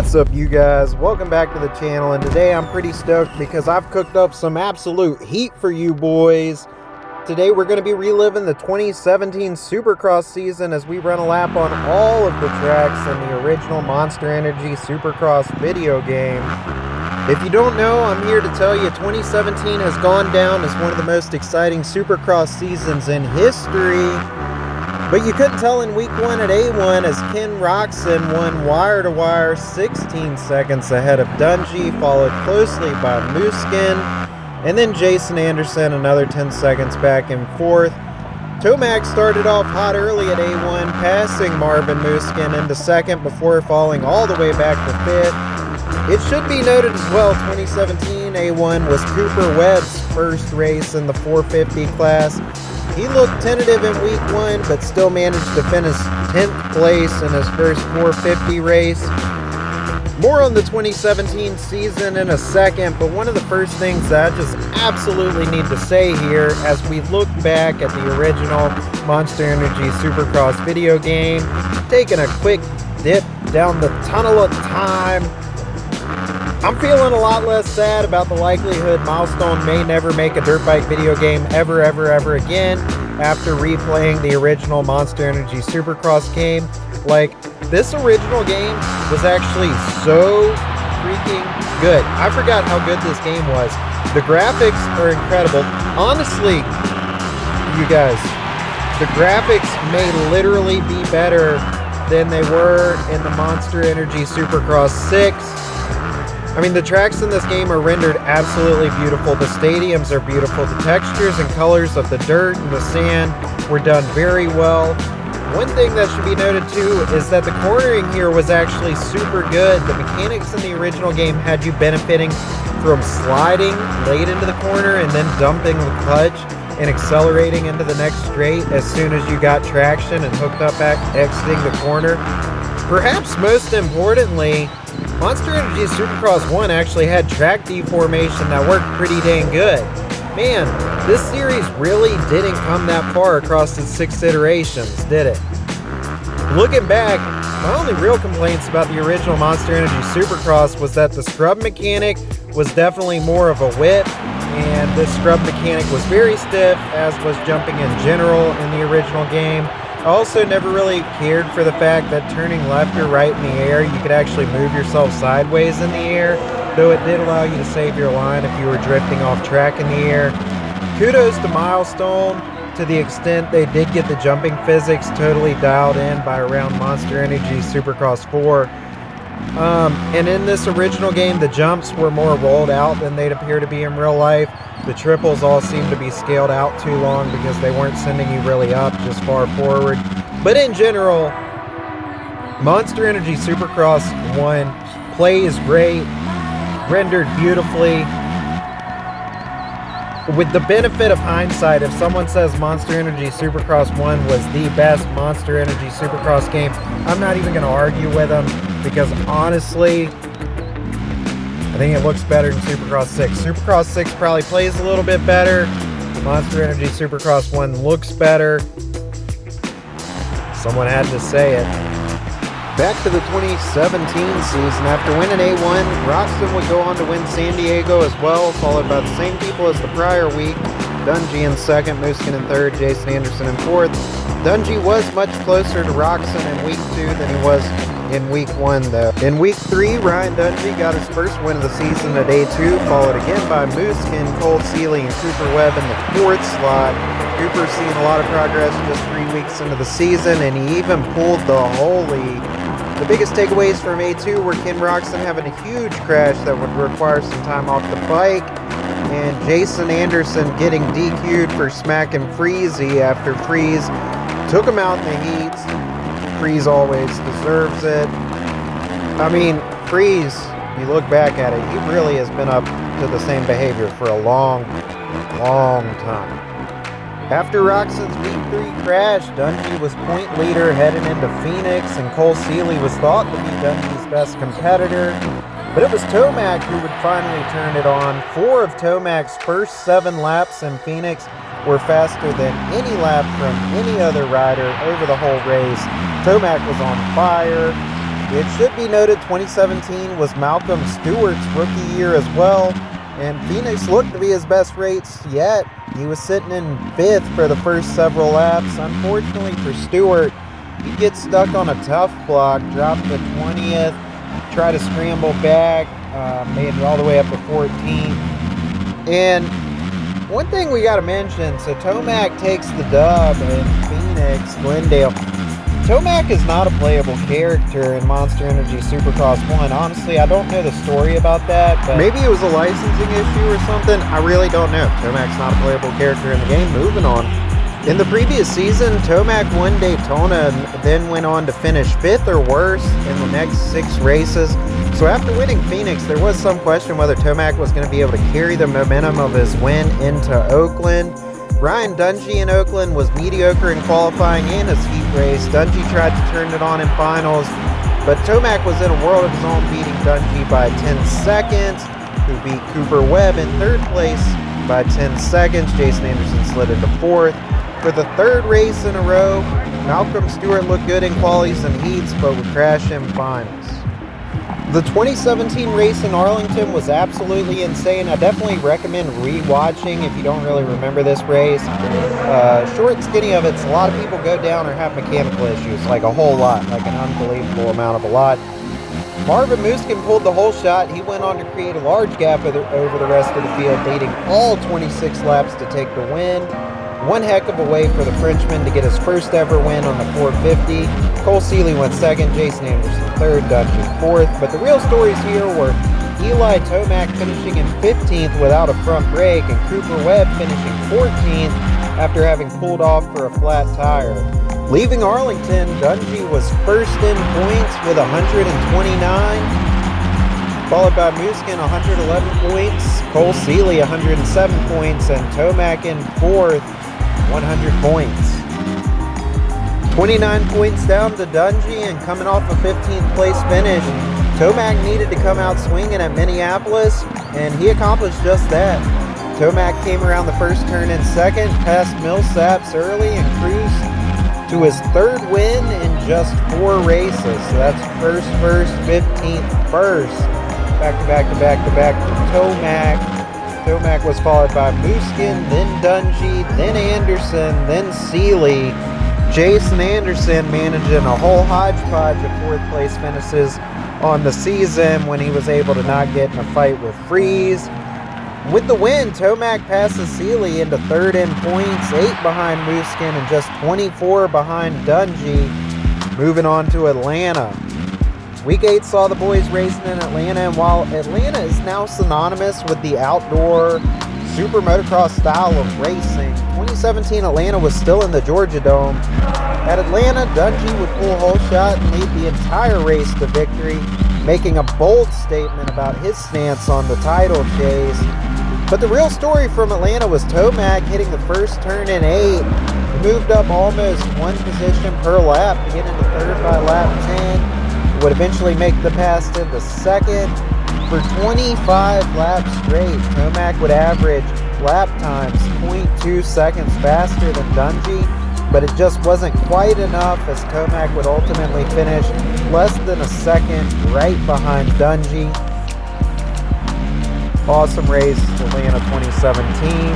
What's up, you guys? Welcome back to the channel, and today I'm pretty stoked because I've cooked up some absolute heat for you boys. Today we're going to be reliving the 2017 Supercross season as we run a lap on all of the tracks in the original Monster Energy Supercross video game. If you don't know, I'm here to tell you 2017 has gone down as one of the most exciting Supercross seasons in history. But you couldn't tell in week 1 at A1 as Ken Roczen won wire-to-wire 16 seconds ahead of Dungey, followed closely by Muskin, and then Jason Anderson another 10 seconds back in 4th. Tomac started off hot early at A1, passing Marvin Muskin into 2nd before falling all the way back to 5th. It should be noted as well, 2017 A1 was Cooper Webb's first race in the 450 class. He looked tentative in week 1, but still managed to finish 10th place in his first 450 race. More on the 2017 season in a second, but one of the first things that I just absolutely need to say here as we look back at the original Monster Energy Supercross video game, taking a quick dip down the tunnel of time, I'm feeling a lot less sad about the likelihood Milestone may never make a dirt bike video game ever again after replaying the original Monster Energy Supercross game. Like, this original game was actually so freaking good. I forgot how good this game was. The graphics are incredible. Honestly, you guys, the graphics may literally be better than they were in the Monster Energy Supercross 6. I mean, the tracks in this game are rendered absolutely beautiful. The stadiums are beautiful. The textures and colors of the dirt and the sand were done very well. One thing that should be noted too is that the cornering here was actually super good. The mechanics in the original game had you benefiting from sliding late into the corner and then dumping the clutch and accelerating into the next straight as soon as you got traction and hooked up back exiting the corner. Perhaps most importantly, Monster Energy Supercross 1 actually had track deformation that worked pretty dang good. Man, this series really didn't come that far across its 6 iterations, did it? Looking back, my only real complaints about the original Monster Energy Supercross was that the scrub mechanic was definitely more of a whip, and this scrub mechanic was very stiff, as was jumping in general in the original game. I also never really cared for the fact that turning left or right in the air, you could actually move yourself sideways in the air, though it did allow you to save your line if you were drifting off track in the air. Kudos to Milestone to the extent they did get the jumping physics totally dialed in by around Monster Energy Supercross 4. And in this original game, the jumps were more rolled out than they'd appear to be in real life. The triples all seemed to be scaled out too long because they weren't sending you really up, just far forward. But in general, Monster Energy Supercross 1 plays great, rendered beautifully. With the benefit of hindsight, if someone says Monster Energy Supercross 1 was the best Monster Energy Supercross game, I'm not even going to argue with them because honestly, I think it looks better than Supercross 6. Supercross 6 probably plays a little bit better. Monster Energy Supercross 1 looks better. Someone had to say it. Back to the 2017 season. After winning A1, Roczen would go on to win San Diego as well, followed by the same people as the prior week. Dungey in 2nd, Muskin in 3rd, Jason Anderson in 4th. Dungey was much closer to Roczen in week 2 than he was in week 1 though. In week 3, Ryan Dungey got his first win of the season at A2, followed again by Muskin, Cole Seeley, and Cooper Webb in the 4th slot. Cooper's seen a lot of progress just 3 weeks into the season, and he even pulled the whole lead. The biggest takeaways from A2 were Ken Roczen having a huge crash that would require some time off the bike, and Jason Anderson getting DQ'd for smacking Freezy after Freeze took him out in the heats. Freeze always deserves it. I mean, Freeze, you look back at it, he really has been up to the same behavior for a long time. After Roczen's week 3 crash, Dungey was point leader heading into Phoenix, and Cole Seeley was thought to be Dungey's best competitor. But it was Tomac who would finally turn it on. 4 of Tomac's first 7 laps in Phoenix were faster than any lap from any other rider over the whole race. Tomac was on fire. It should be noted 2017 was Malcolm Stewart's rookie year as well, and Phoenix looked to be his best race yet. He was sitting in 5th for the first several laps. Unfortunately for Stewart, he gets stuck on a tough block, dropped to 20th, tried to scramble back, made it all the way up to 14th. And one thing we got to mention, so Tomac takes the dub in Phoenix, Glendale. Tomac is not a playable character in Monster Energy Supercross 1. Honestly, I don't know the story about that, but maybe it was a licensing issue or something. I really don't know. Tomac's not a playable character in the game. Moving on. In the previous season, Tomac won Daytona and then went on to finish 5th or worse in the next 6 races. So after winning Phoenix, there was some question whether Tomac was going to be able to carry the momentum of his win into Oakland. Ryan Dungey in Oakland was mediocre in qualifying and his heat race. Dungey tried to turn it on in finals, but Tomac was in a world of his own, beating Dungey by 10 seconds, who beat Cooper Webb in 3rd place by 10 seconds. Jason Anderson slid into 4th. For the 3rd race in a row, Malcolm Stewart looked good in qualies and heats, but would crash in finals. The 2017 race in Arlington was absolutely insane. I definitely recommend re-watching if you don't really remember this race. Short and skinny of it, a lot of people go down or have mechanical issues, like a whole lot, like an unbelievable amount of a lot. Marvin Muskin pulled the whole shot. He went on to create a large gap over the rest of the field, leading all 26 laps to take the win. One heck of a way for the Frenchman to get his first ever win on the 450. Cole Seeley went 2nd, Jason Anderson 3rd, Dungey 4th. But the real stories here were Eli Tomac finishing in 15th without a front brake, and Cooper Webb finishing 14th after having pulled off for a flat tire. Leaving Arlington, Dungey was first in points with 129, followed by Muskin 111 points, Cole Seeley 107 points, and Tomac in 4th, 100 points. 29 points down to Dungey, and coming off a 15th place finish, Tomac needed to come out swinging at Minneapolis, and he accomplished just that. Tomac came around the first turn in 2nd, passed Millsaps early, and cruised to his 3rd win in just 4 races. So that's first, 15th, first. Back to Tomac. Tomac was followed by Muskin, then Dungey, then Anderson, then Seeley. Jason Anderson managing a whole hodgepodge of 4th place finishes on the season when he was able to not get in a fight with Freeze. With the win, Tomac passes Seeley into 3rd in points, 8 behind Muskin and just 24 behind Dungey. Moving on to Atlanta. Week 8 saw the boys racing in Atlanta, and while Atlanta is now synonymous with the outdoor super motocross style of racing, 2017 Atlanta was still in the Georgia Dome. At Atlanta, Dungey would pull a whole shot and lead the entire race to victory, making a bold statement about his stance on the title chase. But the real story from Atlanta was Tomac hitting the first turn in 8. He moved up almost 1 position per lap to get into 3rd by lap 10. Would eventually make the pass into 2nd. For 25 laps straight, Tomac would average lap times 0.2 seconds faster than Dungey, but it just wasn't quite enough, as Tomac would ultimately finish less than a second right behind Dungey. Awesome race, Atlanta 2017.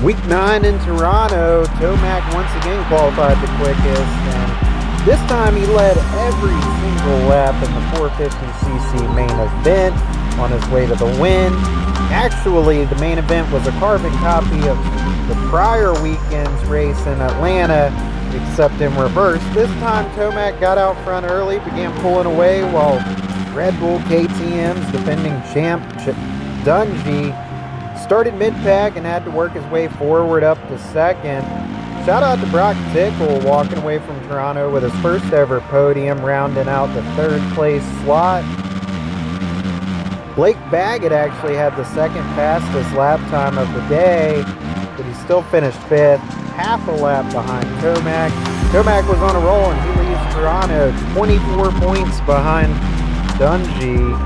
Week 9 in Toronto, Tomac once again qualified the quickest, and this time he led every single lap in the 450cc main event on his way to the win. Actually, the main event was a carbon copy of the prior weekend's race in Atlanta, except in reverse. This time, Tomac got out front early, began pulling away, while Red Bull KTM's defending champ Dungey started mid-pack and had to work his way forward up to 2nd. Shout out to Brock Tickle, walking away from Toronto with his first ever podium, rounding out the 3rd place slot. Blake Baggett actually had the 2nd fastest lap time of the day, but he still finished 5th, half a lap behind Tomac. Tomac was on a roll, and he leaves Toronto 24 points behind Dungey.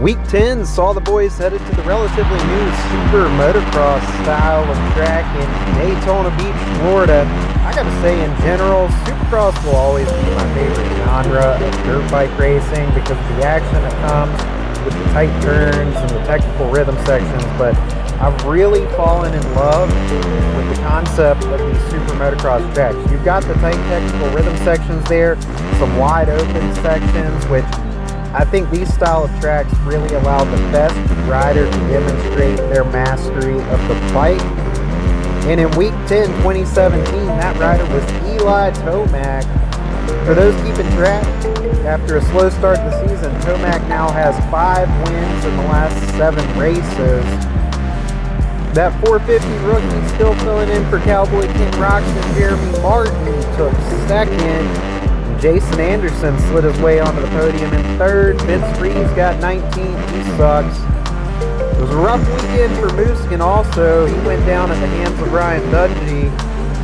Week 10 saw the boys headed to the relatively new super motocross style of track in Daytona Beach, Florida. I gotta say, in general, Supercross will always be my favorite genre of dirt bike racing because of the action that comes with the tight turns and the technical rhythm sections, but I've really fallen in love with the concept of these super motocross tracks. You've got the tight technical rhythm sections there, some wide open sections, which I think these style of tracks really allow the best rider to demonstrate their mastery of the bike. And in week 10, 2017, that rider was Eli Tomac. For those keeping track, after a slow start to the season, Tomac now has 5 wins in the last 7 races. That 450 rookie still filling in for Cowboy King Roxon. Jeremy Martin took second. Jason Anderson slid his way onto the podium in third. Vince Freeze got 19th. He sucks. It was a rough weekend for Muskin also. He went down at the hands of Ryan Dungey.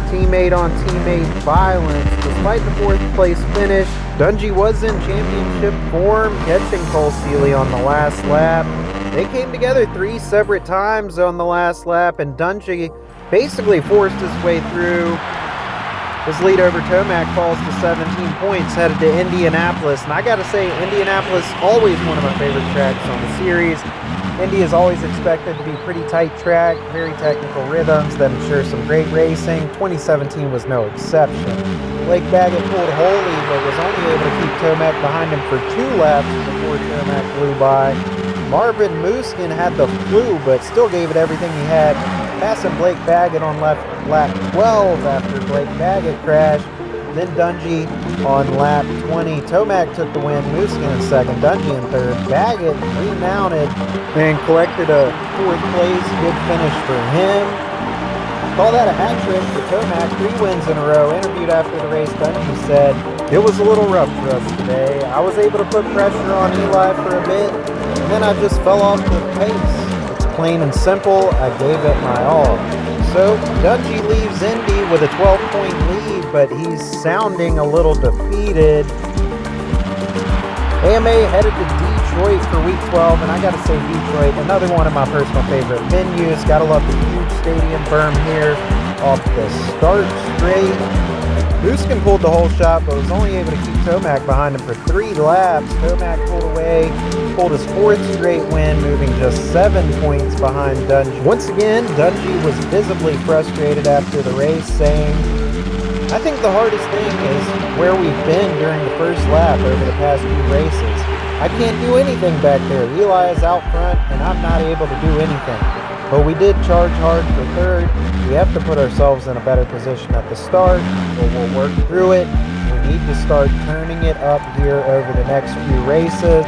Teammate on teammate violence. Despite the 4th place finish, Dungey was in championship form, catching Cole Seeley on the last lap. They came together 3 separate times on the last lap, and Dungey basically forced his way through. His lead over Tomac falls to 17 points, headed to Indianapolis. And I gotta say, Indianapolis, always one of my favorite tracks on the series. Indy is always expected to be pretty tight track, very technical rhythms that ensure some great racing. 2017 was no exception. Blake Baggett pulled Holy, but was only able to keep Tomac behind him for 2 laps before Tomac flew by. Marvin Muskin had the flu, but still gave it everything he had, passing Blake Baggett on lap 12 after Blake Baggett crashed. Then Dungey on lap 20. Tomac took the win, Muskin in second, Dungey in third. Baggett remounted and collected a 4th place. Good finish for him. Call that a hat trick for Tomac, 3 wins in a row. Interviewed after the race, Dungey said, "It was a little rough for us today. I was able to put pressure on Eli for a bit, and then I just fell off the pace. It's plain and simple, I gave it my all." So Dungey leaves Indy with a 12-point lead, but he's sounding a little defeated. AMA headed to Detroit for week 12, and I gotta say, Detroit, another one of my personal favorite venues. Gotta love the huge stadium berm here off the start straight. Muskin pulled the whole shot, but was only able to keep Tomac behind him for 3 laps. Tomac pulled away, pulled his 4th straight win, moving just 7 points behind Dungey. Once again, Dungey was visibly frustrated after the race, saying, "I think the hardest thing is where we've been during the first lap over the past few races. I can't do anything back there. Eli is out front, and I'm not able to do anything. But we did charge hard for 3rd. We have to put ourselves in a better position at the start, but we'll work through it. We need to start turning it up here over the next few races."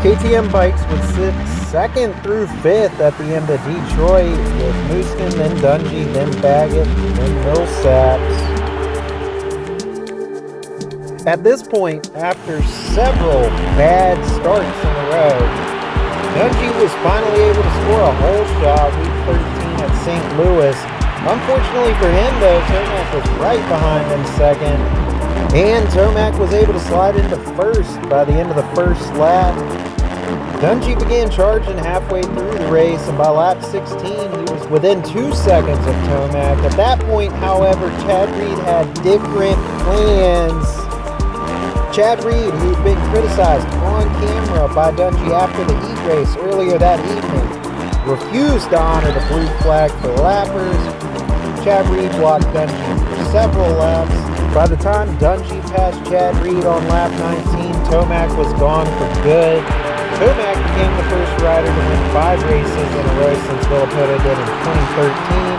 KTM bikes would sit 2nd through 5th at the end of Detroit, with Muskin, then Dungey, then Baggett, then Millsaps. At this point, after several bad starts in a row, Dungey was finally able to score a whole shot week 13 at St. Louis. Unfortunately for him, though, Tomac was right behind him 2nd, and Tomac was able to slide into 1st by the end of the 1st lap. Dungey began charging halfway through the race, and by lap 16, he was within 2 seconds of Tomac. At that point, however, Chad Reed had different plans. Chad Reed, who'd been criticized on camera by Dungey after the heat race earlier that evening, refused to honor the blue flag for lappers. Chad Reed blocked Dungey for several laps. By the time Dungey passed Chad Reed on lap 19, Tomac was gone for good. Tomac became the first rider to win 5 races in a row since Villapoto did in 2013.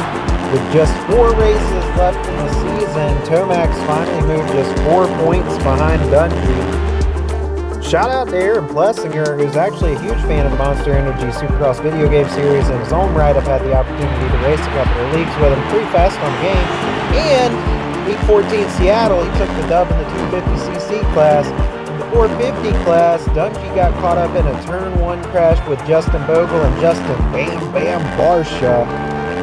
With just 4 races left in the season, Tomac's finally moved just 4 points behind Dungey. Shout out to Aaron Plessinger, who's actually a huge fan of the Monster Energy Supercross video game series. In his own right, I've had the opportunity to race a couple of leagues with him pretty fast on the game. And week 14 Seattle, he took the dub in the 250cc class. In the 450 class, Dungey got caught up in a turn 1 crash with Justin Bogle and Justin Bam Bam Barsha.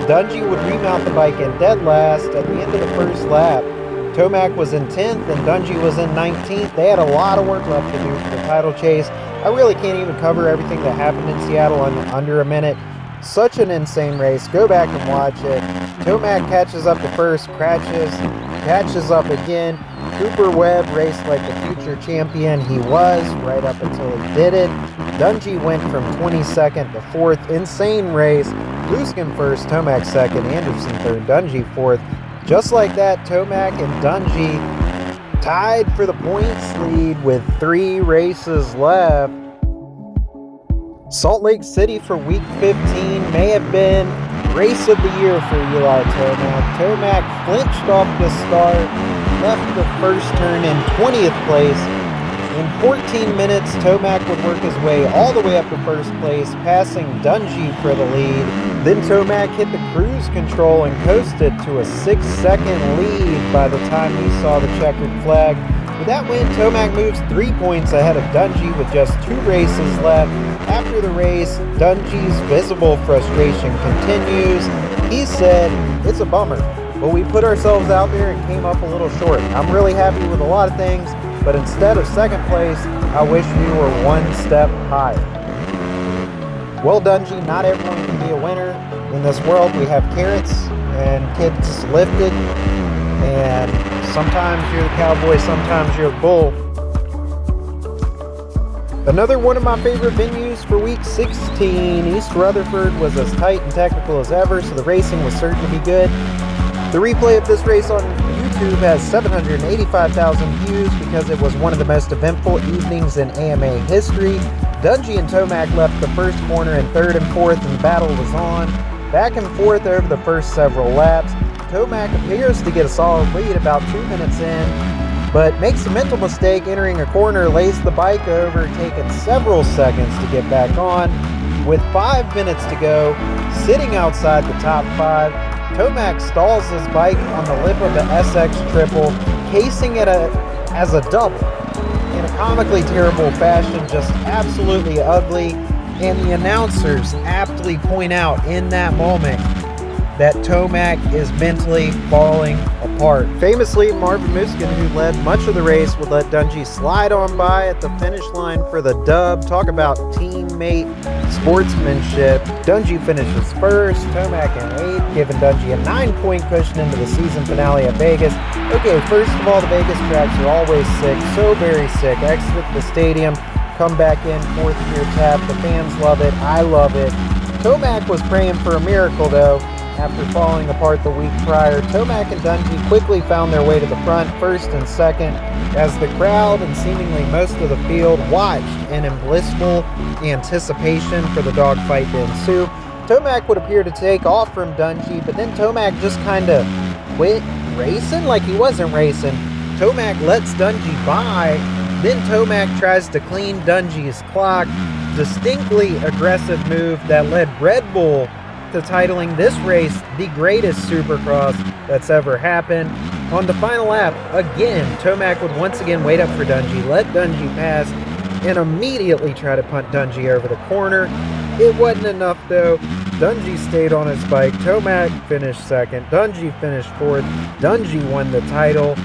Dungey would remount the bike in dead last at the end of the 1st lap. Tomac was in 10th and Dungey was in 19th. They had a lot of work left to do for the title chase. I really can't even cover everything that happened in Seattle in under a minute. Such an insane race. Go back and watch it. Tomac catches up to first, catches up again. Cooper Webb raced like the future champion he was right up until he did it. Dungey went from 22nd to 4th. Insane race. Luskin first, Tomac second, Anderson third, Dungey fourth. Just like that, Tomac and Dungey tied for the points lead with 3 races left. Salt Lake City for week 15 may have been race of the year for Eli Tomac. Tomac flinched off the start, left the first turn in 20th place. In 14 minutes, Tomac would work his way all the way up to first place, passing Dungey for the lead. Then Tomac hit the cruise control and coasted to a 6-second lead by the time he saw the checkered flag. With that win, Tomac moves 3 points ahead of Dungey with just 2 races left. After the race, Dungey's visible frustration continues. He said, "It's a bummer, but we put ourselves out there and came up a little short. I'm really happy with a lot of things, but instead of second place, I wish we were 1 step higher." Well, Dungey, not everyone can be a winner. In this world, we have carrots and kids lifted, and sometimes you're the cowboy, sometimes you're the bull. Another one of my favorite venues for week 16, East Rutherford, was as tight and technical as ever, so the racing was certain to be good. The replay of this race on YouTube has 785,000 views because it was one of the most eventful evenings in AMA history. Dungey and Tomac left the first corner in 3rd and 4th, and the battle was on. Back and forth over the first several laps. Tomac appears to get a solid lead about 2 minutes in, but makes a mental mistake entering a corner, lays the bike over, taking several seconds to get back on. With 5 minutes to go, sitting outside the top 5, Tomac stalls his bike on the lip of the SX Triple, casing it as a double in a comically terrible fashion, just absolutely ugly. And the announcers aptly point out in that moment that Tomac is mentally falling apart. Famously, Marvin Muskin, who led much of the race, would let Dungey slide on by at the finish line for the dub. Talk about teammate sportsmanship. Dungey finishes first, Tomac in 8th, giving Dungey a 9-point cushion into the season finale at Vegas. Okay, first of all, the Vegas tracks are always sick, so very sick. Exit the stadium, come back in, 4th gear tap. The fans love it, I love it. Tomac was praying for a miracle, though. After falling apart the week prior, Tomac and Dungey quickly found their way to the front, 1st and 2nd, as the crowd and seemingly most of the field watched and in blissful anticipation for the dogfight to ensue. Tomac would appear to take off from Dungey, but then Tomac just kind of quit racing like he wasn't racing. Tomac lets Dungey by, then Tomac tries to clean Dungey's clock. Distinctly aggressive move that led Red Bull to titling this race the greatest Supercross that's ever happened. On the final lap, again, Tomac would once again wait up for Dungey, let Dungey pass, and immediately try to punt Dungey over the corner. It wasn't enough though. Dungey stayed on his bike. Tomac finished 2nd. Dungey finished 4th. Dungey won the title.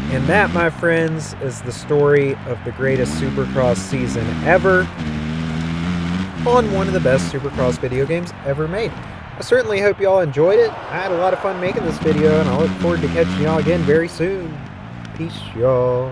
And that, my friends, is the story of the greatest Supercross season ever on one of the best Supercross video games ever made. I certainly hope y'all enjoyed it. I had a lot of fun making this video, and I look forward to catching y'all again very soon. Peace, y'all.